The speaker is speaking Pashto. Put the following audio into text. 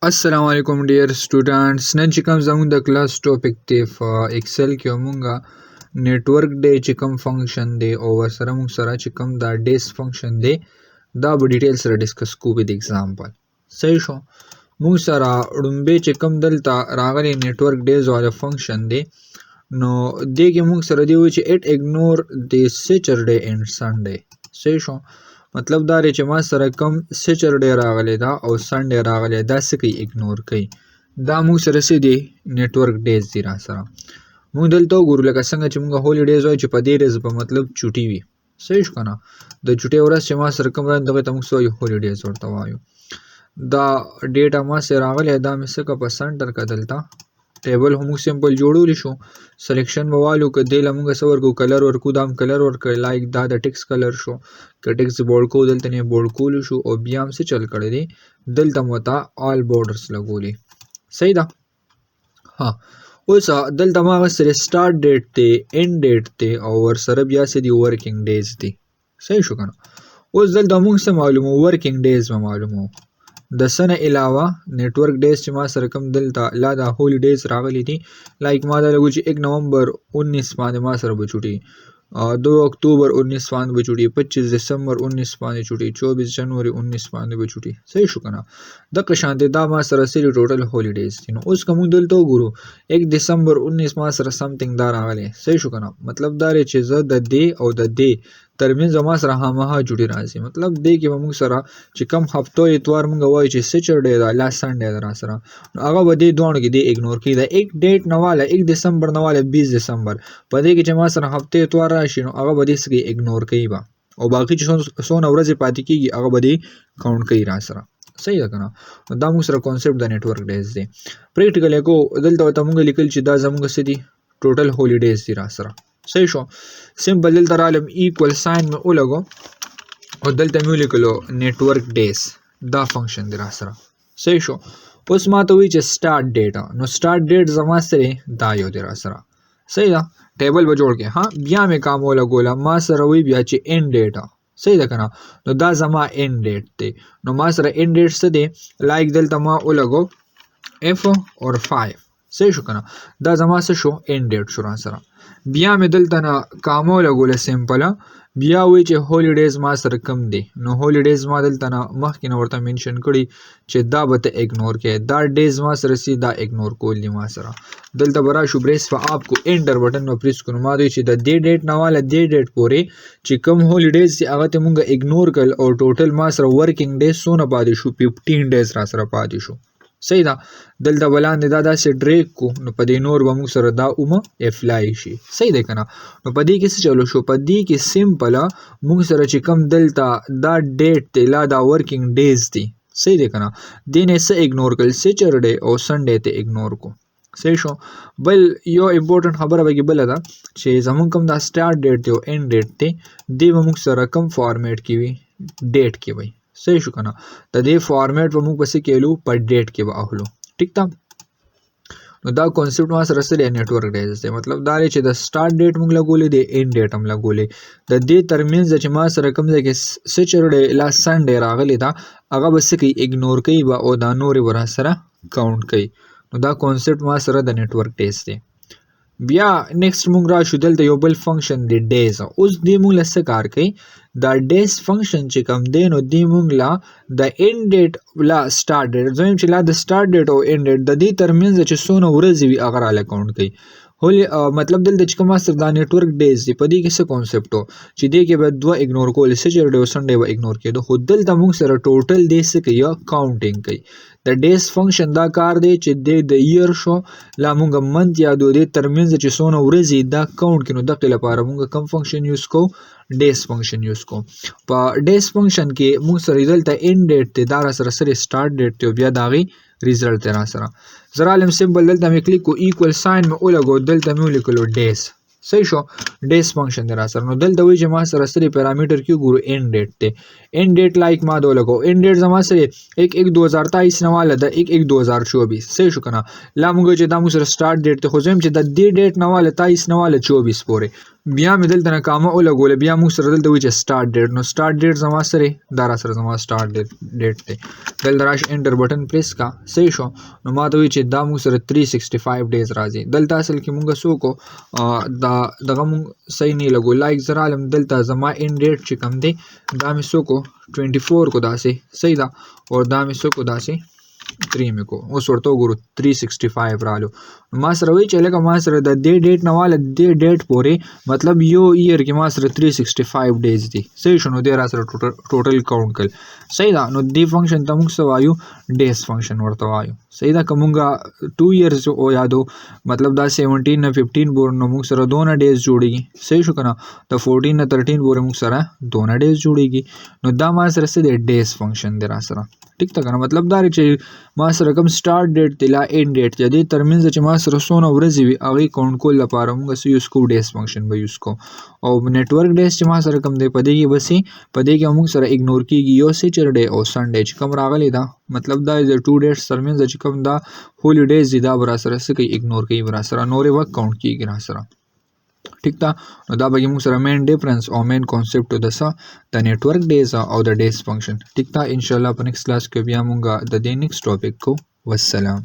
अस्सलाम वालेकुम dear students none چې کوم زموږ د کلاس ټاپک دی په ایکسل کې مونږه نیټورک دی چې کوم فنکشن دی او ورسره مونږ سره چې کوم دا ډیس فنکشن دی دا به ډیټیل سره ډیسکس کوو وذ ایگزامپل صحیح شو مونږ سره ړومبه چې کوم دلته راغلی نیټورک ډیز والا فنکشن دی نو دې کې مونږ سره دی چې اټ اګنور دی سیچرډے اینڈ سنډے صحیح شو مطلب دا دی چې ما سره کم سیچرډے راغلی دا او سنډے راغلی دا څه کوي اګنور کوي دا موږ سره څه دی نیټورک ډیز دی را سره موږ دلته وګورو لکه څنګه چې موږ هولی ډیز وایو چې په دې ورځ په مطلب چوټي وي صحیح شو که نه د چوټۍ ورځ چې ما سره کوم راغلی دغې ته موږ څه وایو هولی ډیز ورته وایو دا ډیټا ما سره راغلی دا مې څه کړه په سنټر کړه دلته ټیبل هم سمپل جوړولی شو سلیکشن به والو که دې له موږ څه ورکړو کلر ورکړو دا هم کلر ورکړی لایک دا د ټکس کلر شو که ټکس بولډ کوو دلته نه بولډ کولی شو او بیا هم څه چل کړی دی دلته مو ته آل بورډرز لګولي صحیح ده ها اوس دلته ما سره سټارټ ډیټ دی اینډ ډیټ دی او ورسره بیا څه دي ورکینګ ډیز دي صحیح شو که نه اوس دلته موږ څه معلومو ورکینګ ډیز به معلومو د څه نه علاوه نیټورک ډیز چې ما سره کوم دلته لا دا هولی ډیز راغلی دي لایک ما دا لګو چې 1 نومبر 19 باندې ما سره به چوټي 2 اکتوبر 19 باندې به چوټي 25 دسمبر 19 باندې چوټي 24 جنوري 19 باندې به چوټي صحیح شو کنه دغه شان دی دا ما سره سری ټوټل هولی ډیز دي نو اوس کوم دلته وګورو 1 دسمبر 19 ما سره سمثینګ دا راغلی صحیح شو کنه مطلب دا لري چې زه د دې او د دې ترمنځ ما سره هماها جوړی راځي مطلب دې کې به موږ سره چې کم هفتو اتوار موږ وایو چې سیچرډے دا لا سنډے دا را سره هغه به دې دوه کې دې اګنور کړي دا 1 ډیټ نواله 1 دسمبر نواله 20 دسمبر په دې کې چې ما سره هفته اتوار راشي نو هغه به دې سګي اګنور کوي با او باقي چې څونه ورځې پاتې کیږي هغه به دې کاونټ کوي را سره صحیح ده کنه دا موږ سره کانسپټ د نیټورک ډیز دی پریکټیکل کو دلته ته موږ لیکل چې دا زموږ سدي ټوټل هولی ډیز دی را سره صحیح شو سمپل دلته رالم ایکوال ساين مې ولګو او دلته مې ولیکلو نیټورک ډیز دا فنکشن دی را سره صحیح شو اوس ما ته وی چې سٹارټ ډیټا نو سٹارټ ډیټ زما سره دا یو دی را سره صحیح ده ټیبل به جوړ کې ها بیا مې کام ولګول ما سره وی بیا چې ان ډیټا صحیح ده کنه نو دا زما ان ډیټ دی نو ما سره ان ډیټ څه دی لایک دلته ما ولګو اف اور 5 صحیح شو کنه دا زما څه شو ان ډیټ شو را سره بیا مې دلته نه کامو لګوله سمپل بیا وی چې هولی ډیز ما سره کم دی نو هولی ډیز ما دلته نه مخکې نه ورته منشن کړي چې دا به ته اګنور کې دا ډیز ما سره سي دا اګنور کول دي ما سره دلته برا شو بریس په آپ کو انټر بٹن نو پریس کړو ما دوی چې د دې ډیټ نه والا دې ډیټ پورې چې کم هولی ډیز سي هغه ته مونږ اګنور کړ او ټوټل ما سره ورکینګ ډیز سونه پاتې شو 15 ډیز را سره پاتې شو صحیح ده دلته بلاندې دا داسې ډریک کو نو په دې نور به موږ سره دا اومه اپلای شي صحیح ده که نه نو په دې کې څه چلو شو په دې کې سمپله موږ سره چې کم دلته دا ډیټ دی لا دا ورکینګ ډیز دی صحیح ده که نه دې نه څه اګنور کړل سیچرډے او سنډے ته اګنور کو صحیح شو بل یو امپورټنٹ خبره به بل ده چې زمونږ کوم دا سٹارټ ډیټ دی او اینډ ډیټ دی دې به موږ سره کم فارمیټ کې وي ډیټ کې وي صحیح شو کنه د دې فارمیټ په موږ پسې کېلو په ډیټ کې به اخلو ټیک ده نو دا کانسپټ ما سره سره نیټورک ډیز دی مطلب دا چې د سٹارټ ډیټ موږ لګولې دی اینډ ډیټ هم لګولې د دې ترمنځ چې ما سره کوم ځای کې سیچرډے لا سنډے راغلی دا هغه به څه کوي اګنور کوي به او دا نورې ور سره کاونټ کوي نو دا کانسپټ ما سره د نیټورک ډیز دی بیا نیکسٹ موږ راشو دلته یو بل فنکشن دی ډیز اوس دې موږ له څه کار کوي دا ډیز فنکشن چې کوم دی نو دې موږ لا د اینډ ډیټ لا سٹارټ ډیټ زم چې لا د سٹارټ ډیټ او اینډ ډیټ د دې ترمنځ چې څونه ورځې وي هغه راله کاونټ کوي هولي مطلب دلته چې کوم سره دا نیټورک ډیز دی په دې کې څه کانسپټ و چې دې کې به دوه اګنور کول سیچرډے او سنډے به اګنور کېدو خو دلته موږ سره ټوټل دې څه کوي کاونټینګ کوي د ډیز فنکشن دا کار دی چې د ایئر شو لا موږ منت یادو دې ترمنځ چې څونه ورځې دا کاونټ کینو دغه لپاره موږ کوم فنکشن یوز کو ډیز فنکشن یوز کو په ډیز فنکشن کې موږ سره دلته اینډ ډیټ ته دا سره سره سٹارټ ډیټ ته بیا داغي ریزلټ ته را سره زرا علم سمبل دلته مې کلیک کو ایکوال ساين مې ولګو دلته مې ولیکلو ډیز صحیح شو ډیز فنکشن دی را سره نو دلته وی چې ما سره سره پیرامیټر کې ګورو اینډ ډیټ ته اینډ ډیټ لایک ما دو لګو اینډ ډیټ زما سره 1/1/2023 نواله د 1/1/2024 صحیح شو کنه لا موږ چې دا موږ سره سٹارټ ډیټ ته خو زم چې د دې ډیټ نواله 23 نواله 24 پورې بیا مې دلته ناکامه ولګوله، بیا موږ سره دلته وایي چې سټارټ ډیټ، نو سټارټ ډیټ زما سره دا را سره زما سټارټ ډیټ دی. دلته راشه انټر بټن پریس کا، صحیح شو. نو ما ته وایي چې دا موږ سره 365 ډیز راځي. دلته اصل کې موږ څه وکړو، دا دغه موږ صحیح نه لګو، لایک زه رالم دلته زما ان ډیټ چې کوم دی دا مې څه وکړو 24 کو داسې، صحیح ده، او دا مې څه وکړو داسې 3 مې کو. اوس ورته وګورو 365 رالو. ما سره وایي چې لکه ما سره د دې ډیټ نه واله دې ډیټ پورې مطلب یو ایئر کې ما سره 365 ډیز دي، صحیح شو. نو دې را سره ټوټل کاونټ کړل، صحیح ده. نو دې فنکشن ته موږ څه وایو، ډیز فنکشن ورته وایو، صحیح ده. که موږ 2 ایئرز او یادو مطلب دا 17 نه 15 پورې نو موږ سره دونه ډیز جوړیږي، صحیح شو که نه. د 14 نه 13 پورې موږ سره دونه ډیز جوړیږي. نو دا ما سره څه دی، ډیز فنکشن دی را سره، ټیک ده که نه. مطلب دا دی چې ما سره کوم سټارټ ډیټ دی لا اینډ ډیټ دی، دې ترمنځ چې ما سره څونه ورځې وي هغې کاونټ کولو لپاره موږ څه یوز کوو، ډیز فنکشن به یوز کوو. او نیټورک ډیز چې ما سره کوم دی په دې کې به په دې کې موږ سره اګنور کېږي یو سیچرډے او سنډے چې کوم راغلی ده، مطلب دا د 2 ډیټس ترمنځ چې کوم دا هولي ډیز دي دا به را سره څه کوي، اګنور کوي به را سره، نورې به کاونټ کېږي را سره، ټیک ده. نو دا به موږ سره مین ډیفرنس او مین کانسیپټ د څه د نیټورک ډیز او د ډیز فنکشن، ټیک ده. ان شاء الله په نیکسٹ کلاس کې بیا موږ د دې نیکسٹ ټاپک کو. والسلام.